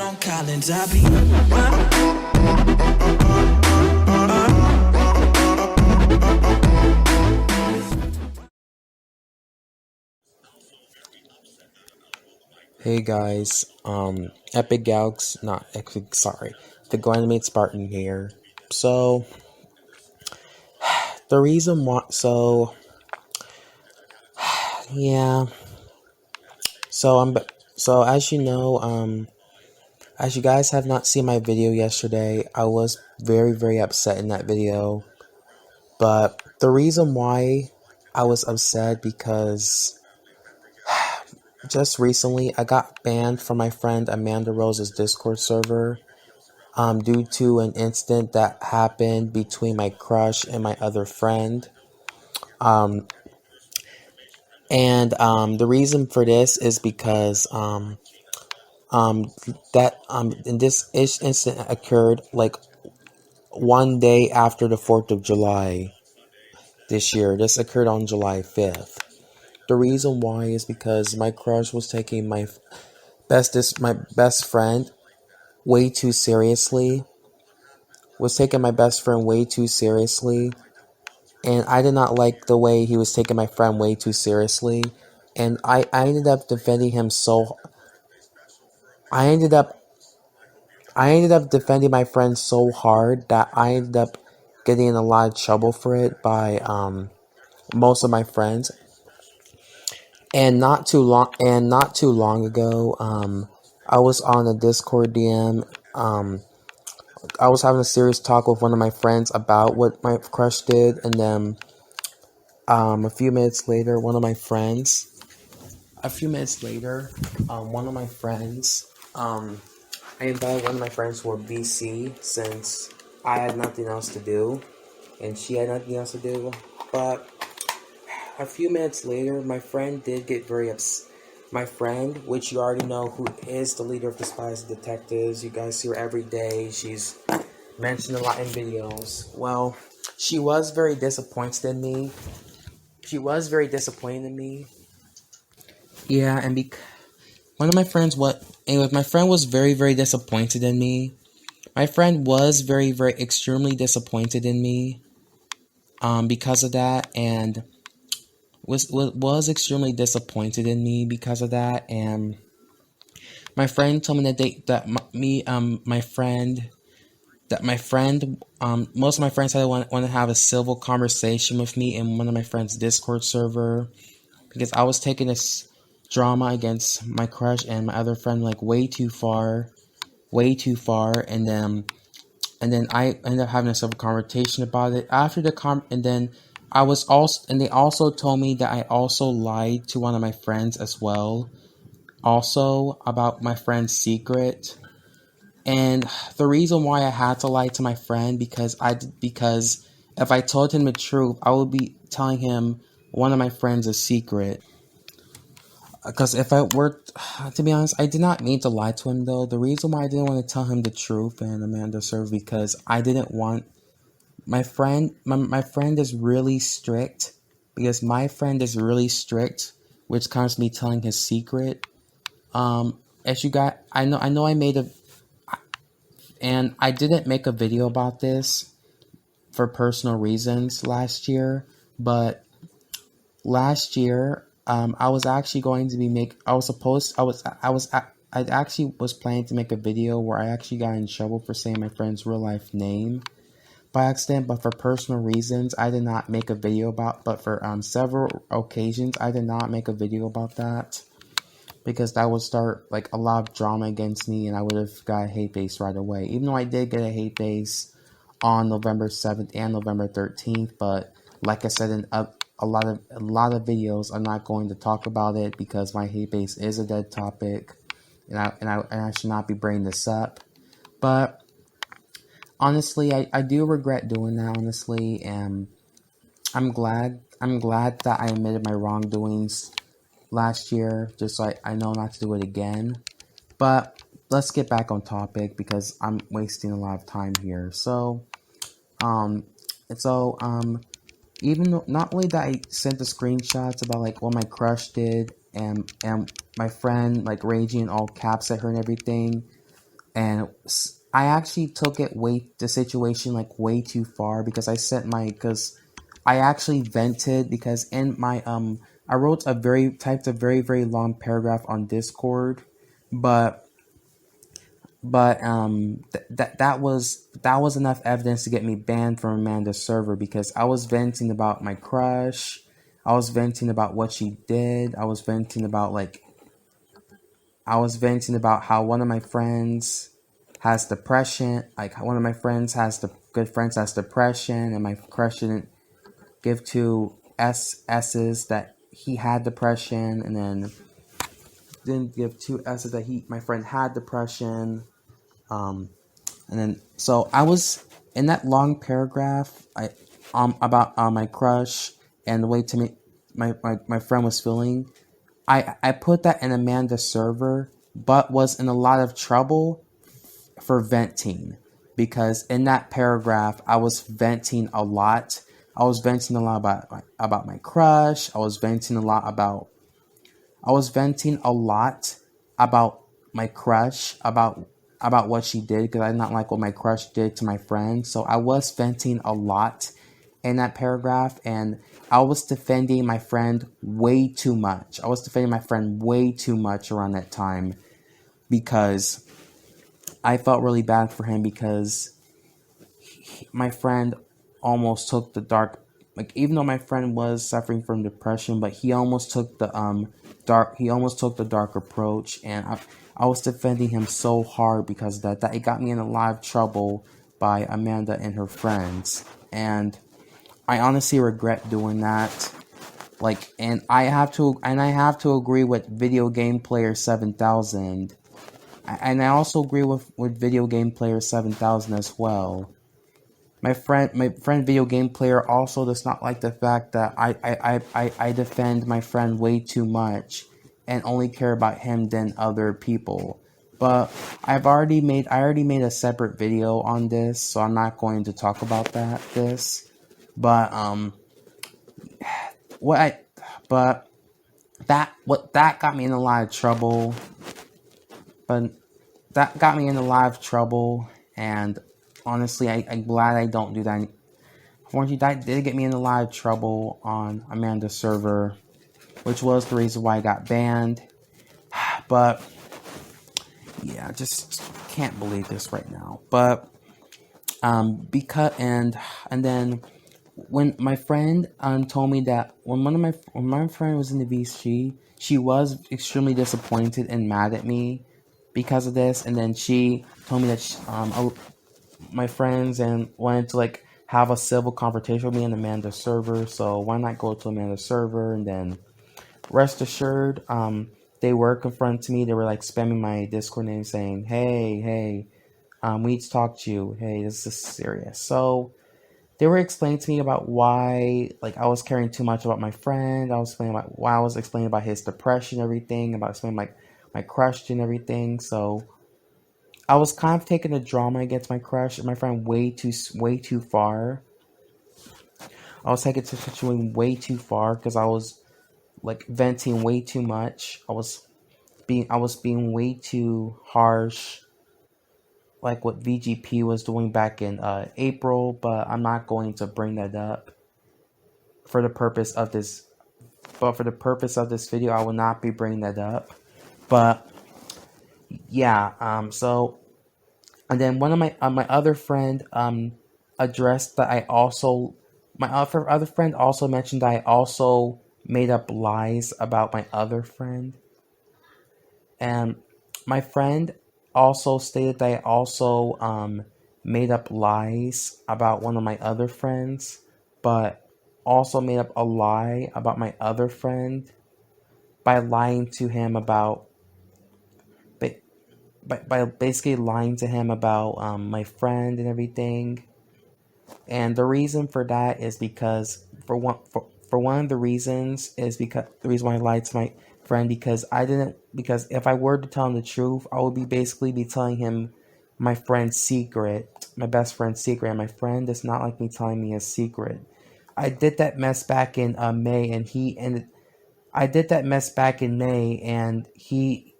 out on Collins, I be. Hey guys, Epic Galaxy, not Epic, sorry, the Glynomate Spartan here. So, the reason why, yeah, so as you know, as you guys have not seen my video yesterday, I was very, very upset in that video, but the reason why I was upset because just recently I got banned from my friend Amanda Rose's Discord server. Due to an incident that happened between my crush and my other friend. The reason for this is because this incident occurred like one day after the 4th of July this year. This occurred on July 5th. The reason why is because my crush was taking my best friend way too seriously. And I did not like the way he was taking my friend way too seriously, and I ended up defending him I ended up defending my friend so hard that I ended up getting in a lot of trouble for it by most of my friends. And not too long ago, I was on a Discord DM. I was having a serious talk with one of my friends about what my crush did, and then a few minutes later, one of my friends, I invited one of my friends for BC since I had nothing else to do, and she had nothing else to do. But a few minutes later, my friend did get very upset. My friend, which you already know, who is the leader of the Spies and Detectives, you guys see her every day. She's mentioned a lot in videos. Well, she was very disappointed in me. Yeah, and one of my friends, my friend was very, very disappointed in me. My friend was very, very extremely disappointed in me, because of that, and was extremely disappointed in me because of that, and my friend told me most of my friends said they want to have a civil conversation with me in one of my friend's Discord server, because I was taking this drama against my crush and my other friend like way too far, and then I ended up having a civil conversation about it after and then they also told me that I also lied to one of my friends as well, also about my friend's secret. And the reason why I had to lie to my friend because if I told him the truth, I would be telling him one of my friends a secret. Because if I were, to be honest, I did not mean to lie to him though. The reason why I didn't want to tell him the truth and Amanda served because I didn't want my friend. My friend is really strict, because my friend is really strict, which comes to me telling his secret. As you got, I know I made and I didn't make a video about this for personal reasons last year, but last year, I was actually going to be I actually was planning to make a video where I actually got in trouble for saying my friend's real life name by accident, but for personal reasons, I did not make a video but for several occasions, I did not make a video about that, because that would start like a lot of drama against me, and I would have got a hate base right away, even though I did get a hate base on November 7th and November 13th, but like I said in a lot of videos, I'm not going to talk about it because my hate base is a dead topic, and I should not be bringing this up. But honestly, I do regret doing that, honestly, and I'm glad that I admitted my wrongdoings last year, just so I know not to do it again. But let's get back on topic because I'm wasting a lot of time here. Even though, not only that I sent the screenshots about like what my crush did and my friend like raging in all caps at her and everything, and I actually took the situation like way too far because because I actually vented because in my I wrote typed a very very long paragraph on Discord, but that was enough evidence to get me banned from Amanda's server because I was venting about my crush, I was venting about what she did, I was venting about how one of my friends has depression. Like one of my friends has the good friends has depression, and my crush didn't give two S's that he had depression, and then didn't give two S's that my friend had depression. And then so I was in that long paragraph about my crush and the way to me my friend was feeling. I put that in Amanda's server, but was in a lot of trouble for venting because in that paragraph I was venting a lot. I was venting a lot about my crush. I was venting a lot about my crush, about what she did because I did not like what my crush did to my friend. So I was venting a lot in that paragraph, and I was defending my friend way too much. Around that time because I felt really bad for him because my friend almost took the dark, like even though my friend was suffering from depression, but he almost took the dark approach, and I was defending him so hard because of that it got me in a lot of trouble by Amanda and her friends, and I honestly regret doing that. Like, and I have to agree with Video Game Player 7000, and I also agree with Video Game Player 7000 as well. My friend Video Game Player also does not like the fact that I defend my friend way too much and only care about him than other people. But I already made a separate video on this, so I'm not going to talk about this. But what I but that got me in a lot of trouble. But that got me in a lot of trouble, and honestly, I'm glad I don't do that. Unfortunately, that did get me in a lot of trouble on Amanda's server, which was the reason why I got banned. But yeah, I just can't believe this right now. But because and then when my friend told me that when my friend was in the VC, she was extremely disappointed and mad at me because of this, and then she told me that my friends and wanted to like have a civil confrontation with me on Amanda's server. So why not go to Amanda's server? And then rest assured, they were confronting me. They were like spamming my Discord name saying, "Hey, we need to talk to you. Hey, this is serious." So they were explaining to me about why like I was caring too much about my friend. I was explaining about why I was explaining about his depression, everything, about explaining like my crush and everything. So I was kind of taking the drama against my crush and my friend way too far. I was taking the situation way too far because I was like venting way too much. I was being way too harsh, like what VGP was doing back in April. But I'm not going to bring that up for the purpose of this. But for the purpose of this video, I will not be bringing that up. But yeah, so and then one of my other friend addressed that my other friend also mentioned that I also made up lies about my other friend, and my friend also stated that I also made up lies about one of my other friends, but also made up a lie about my other friend by lying to him about by basically lying to him about my friend and everything. And the reason for that is because for one of the reasons is because the reason why I lied to my friend because if I were to tell him the truth, I would basically be telling him my friend's secret, my best friend's secret, and my friend does not like me telling me a secret. I did that mess back in May, and I did that mess back in May, and he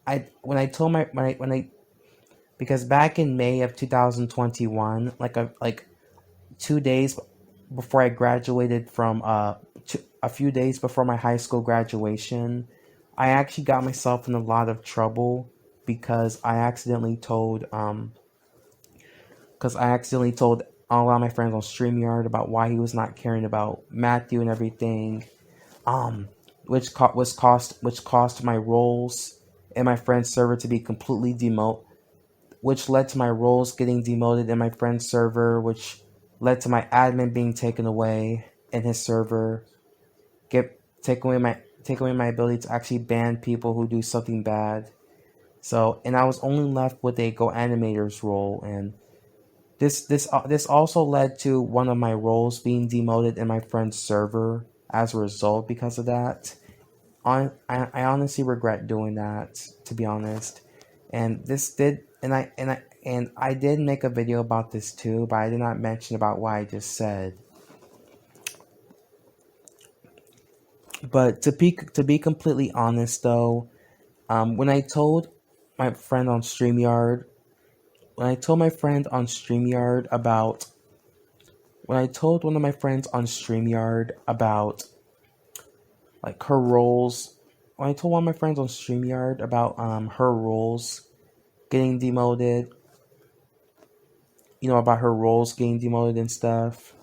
I when I told my when I because back in May of 2021, like 2 days before I graduated from a few days before my high school graduation, I actually got myself in a lot of trouble because I accidentally told a lot of my friends on StreamYard about why he was not caring about Matthew and everything, um, which cost my roles in my friend's server to be completely demoted, which led to my roles getting demoted in my friend's server, which led to my admin being taken away in his server, take away my ability to actually ban people who do something bad. So, and I was only left with a Go Animators role, and this also led to one of my roles being demoted in my friend's server as a result because of that. I honestly regret doing that, to be honest. And this did and I did make a video about this too, but I did not mention about what I just said. But to be completely honest though, when I told my friend on StreamYard when I told my friend on StreamYard about when I told one of my friends on StreamYard about like her roles when I told one of my friends on StreamYard about her roles getting demoted, about her roles getting demoted and stuff.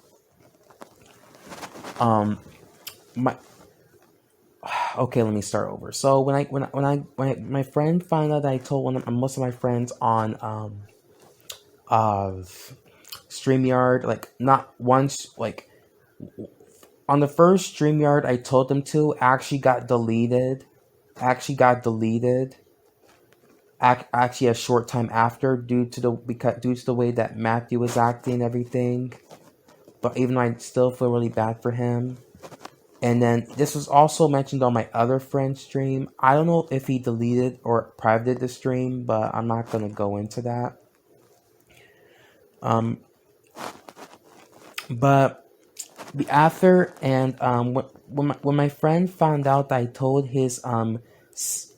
Um my Okay, let me start over. So when my friend found out that I told most of my friends on of StreamYard, like not once, like on the first StreamYard I told them to actually got deleted. Actually got deleted. Actually, a short time after, due to the way that Matthew was acting and everything. But even though I still feel really bad for him. And then this was also mentioned on my other friend's stream. I don't know if he deleted or privated the stream, but I'm not gonna go into that. But after and when my friend found out that I told his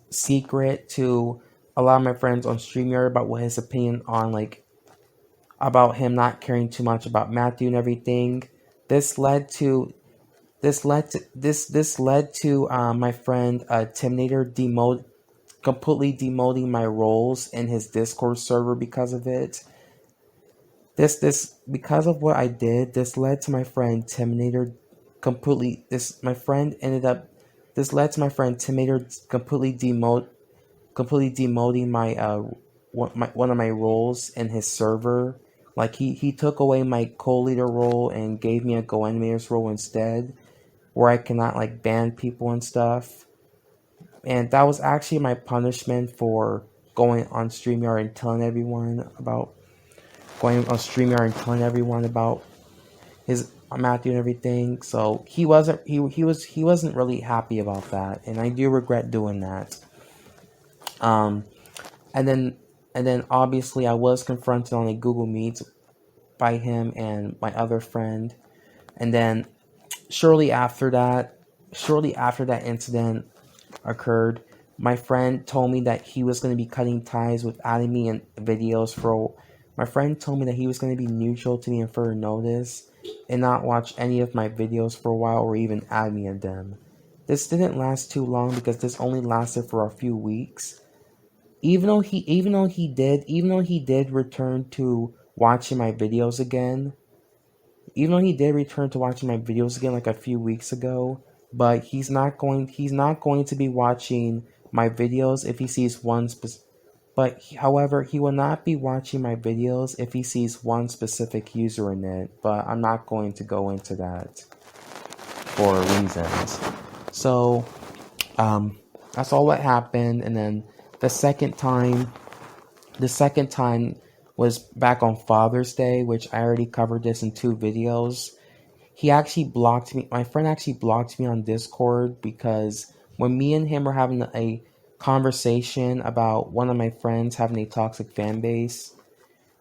secret to a lot of my friends on StreamYard about what his opinion on about him not caring too much about Matthew and everything, this led to my friend Timnator completely demoting my roles in his Discord server because of it. This because of what I did, this led to my friend Timnator completely. This led to my friend Timnator completely demoting one of my roles in his server. Like he took away my co-leader role and gave me a Go Animators role instead, where I cannot like ban people and stuff. And that was actually my punishment for going on StreamYard and telling everyone about his Matthew and everything. So he wasn't really happy about that, and I do regret doing that. And then obviously I was confronted on a Google Meet by him and my other friend, and then shortly after that incident occurred, my friend told me that he was going to be cutting ties with adding me in videos for. My friend told me that he was going to be neutral to me and further notice, and not watch any of my videos for a while or even add me in them. This didn't last too long because this only lasted for a few weeks. Even though he did return to watching my videos again, like a few weeks ago, but he's not going to be watching my videos if he sees however, he will not be watching my videos if he sees one specific user in it, but I'm not going to go into that for reasons. So, that's all that happened, and then the second time was back on Father's Day, which I already covered this in 2 videos. He actually blocked me. My friend actually blocked me on Discord because when me and him were having a conversation about one of my friends having a toxic fan base,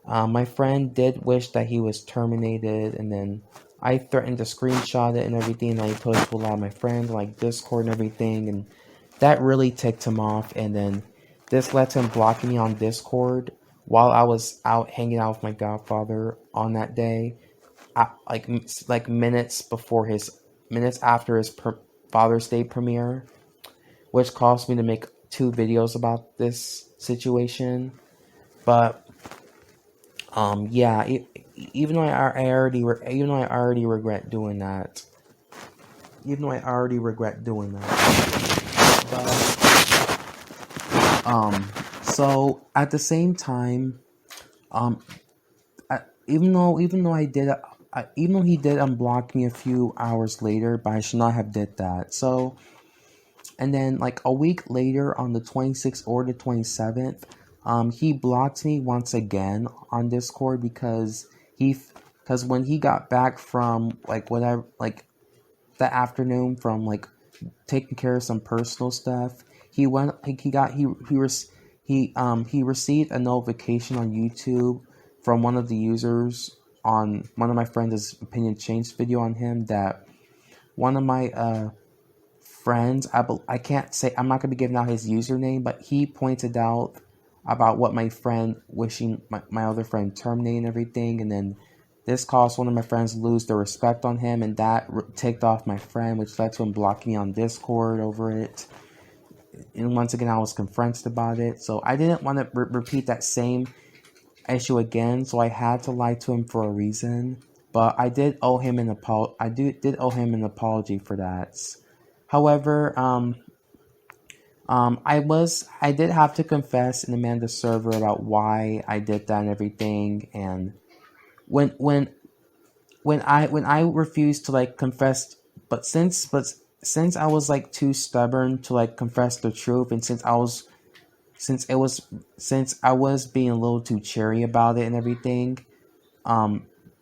my friend did wish that he was terminated, and then I threatened to screenshot it and everything, and I posted to a lot of my friends like Discord and everything, and that really ticked him off, and then this led to him blocking me on Discord, while I was out hanging out with my godfather on that day, like minutes after his Father's Day premiere, which caused me to make 2 videos about this situation. But yeah, even though I already regret doing that, but so at the same time, um, even though he did unblock me a few hours later, but I should not have did that. So, and then like a week later, on the 26th or the 27th, he blocked me once again on Discord because when he got back from like whatever, like that afternoon from like taking care of some personal stuff, he received a notification on YouTube from one of the users on one of my friends' opinion changed video on him that one of my friends, I can't say, I'm not going to be giving out his username, but he pointed out about what my friend wishing my other friend terminate and everything, and then this caused one of my friends lose their respect on him, and that ticked off my friend, which led to him blocking me on Discord over it. And once again, I was confronted about it, so I didn't want to repeat that same issue again, so I had to lie to him for a reason. But I did owe him an apology for that. However, I did have to confess in Amanda's server about why I did that and everything, and when I refused to like confess, but since I was like too stubborn to like confess the truth, and since I was being a little too cherry about it and everything,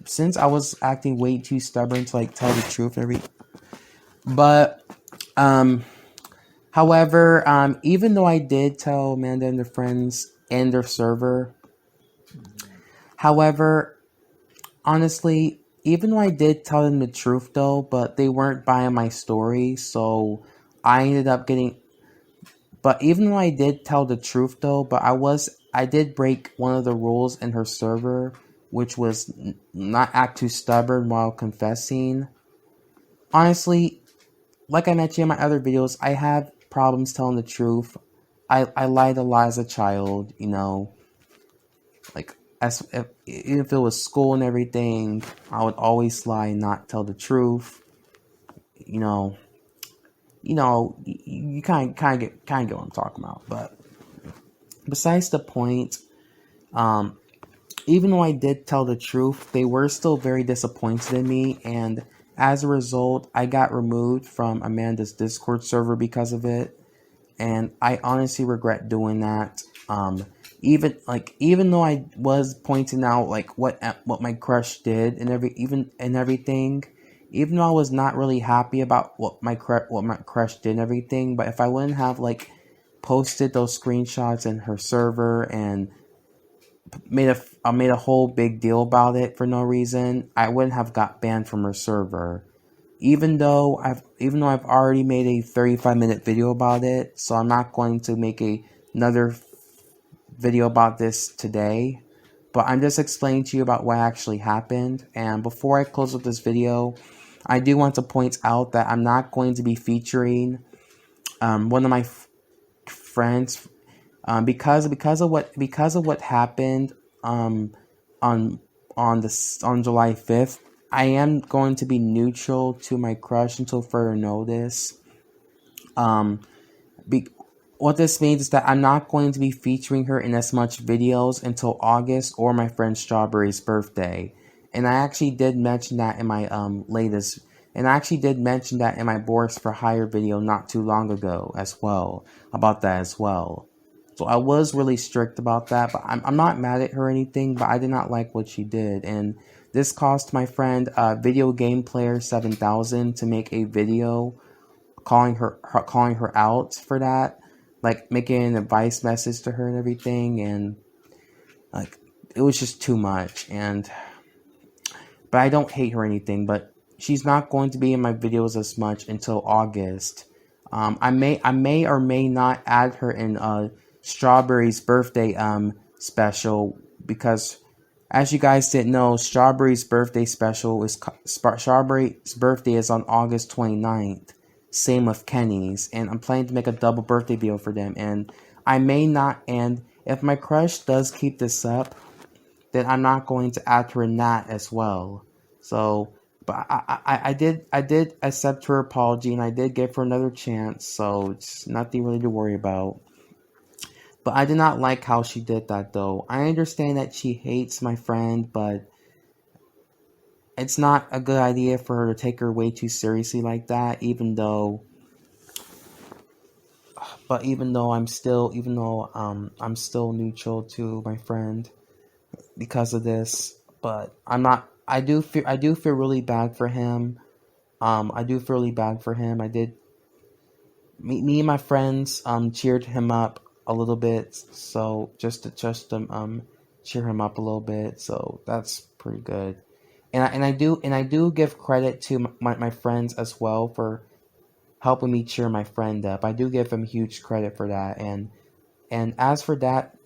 since I was acting way too stubborn to like tell the truth and everything, but however, even though I did tell Amanda and their friends and their server, however, honestly, even though I did tell them the truth though, but they weren't buying my story, so I ended up getting. But even though I did tell the truth though, but I did break one of the rules in her server, which was not act too stubborn while confessing. Honestly, like I mentioned in my other videos, I have problems telling the truth. I lied a lot as a child, like even if it was school and everything, I would always lie and not tell the truth. You kind of get what I'm talking about. But besides the point, even though I did tell the truth, they were still very disappointed in me, and as a result, I got removed from Amanda's Discord server because of it, and I honestly regret doing that. Even though I was pointing out like what my crush did and everything, even though I was not really happy about what my crush did and everything, but if I wouldn't have like posted those screenshots in her server and made a whole big deal about it for no reason, I wouldn't have got banned from her server. Even though I've already made a 35-minute video about it, so I'm not going to make another video about this today, but I'm just explaining to you about what actually happened. And before I close up this video, I do want to point out that I'm not going to be featuring one of my friends because of what happened on July 5th. I am going to be neutral to my crush until further notice. What this means is that I'm not going to be featuring her in as much videos until August or my friend Strawberry's birthday. And I actually did mention that in my my Boris for Hire video not too long ago as well, about that as well. So I was really strict about that, but I'm not mad at her or anything, but I did not like what she did, and this cost my friend Video Game Player 7000 to make a video calling her out for that, like making an advice message to her and everything, and like it was just too much. But I don't hate her or anything, but she's not going to be in my videos as much until August. I may or may not add her in Strawberry's birthday special because, as you guys didn't know, Strawberry's birthday special is Strawberry's birthday is on August 29th. Same with Kenny's, and I'm planning to make a double birthday video for them. And I may not. And if my crush does keep this up, then I'm not going to add her in that as well. So, but I did accept her apology, and I did give her another chance. So it's nothing really to worry about. But I did not like how she did that, though. I understand that she hates my friend, but it's not a good idea for her to take her way too seriously like that. Even though I'm still neutral to my friend because of this. But I'm not. I do feel really bad for him. I do feel really bad for him. I did. Me and my friends cheered him up a little bit, so just to cheer him up a little bit. So that's pretty good. And I do give credit to my friends as well for helping me cheer my friend up. I do give them huge credit for that. And as for that,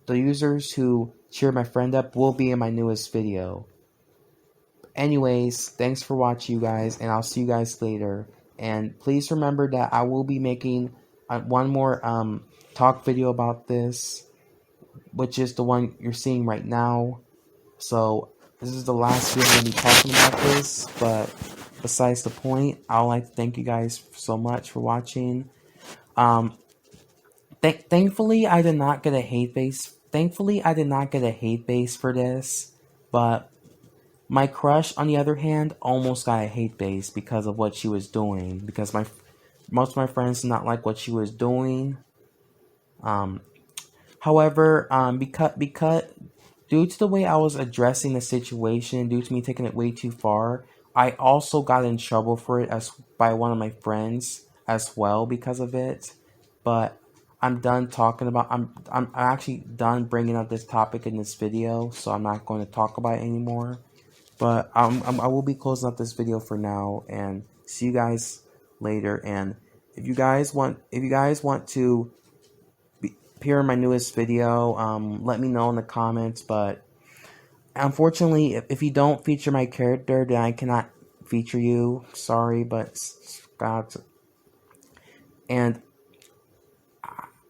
the users who cheer my friend up will be in my newest video. Anyways, thanks for watching, you guys, and I'll see you guys later. And please remember that I will be making one more talk video about this, which is the one you're seeing right now. So this is the last video I'm going to be talking about this, but besides the point, I would like to thank you guys so much for watching. Thankfully, I did not get a hate base. Thankfully, I did not get a hate base for this, but my crush, on the other hand, almost got a hate base because of what she was doing. Because most of my friends did not like what she was doing. However, because due to the way I was addressing the situation, due to me taking it way too far, I also got in trouble for it by one of my friends as well because of it. But I'm done talking about. I'm actually done bringing up this topic in this video, so I'm not going to talk about it anymore. But I will be closing up this video for now, and see you guys later. And if you guys want to appear in my newest video, let me know in the comments. But unfortunately, if you don't feature my character, then I cannot feature you. Sorry, but God. And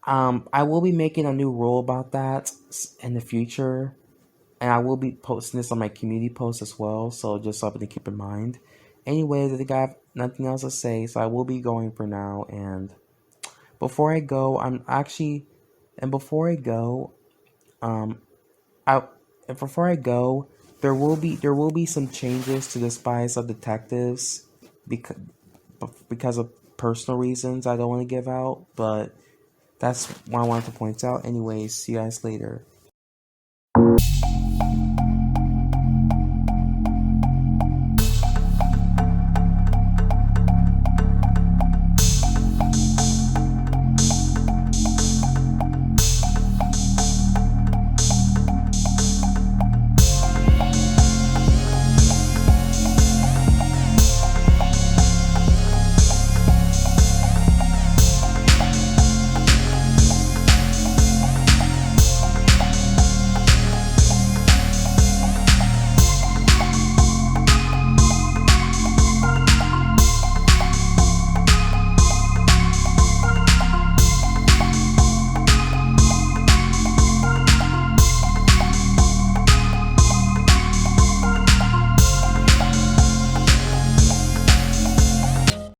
I will be making a new rule about that in the future. And I will be posting this on my community post as well, so just something to keep in mind. Anyways, I think I have nothing else to say, so I will be going for now. And before I go, there will be some changes to the Spies of Detectives because of personal reasons I don't want to give out, but that's what I wanted to point out. Anyways, see you guys later.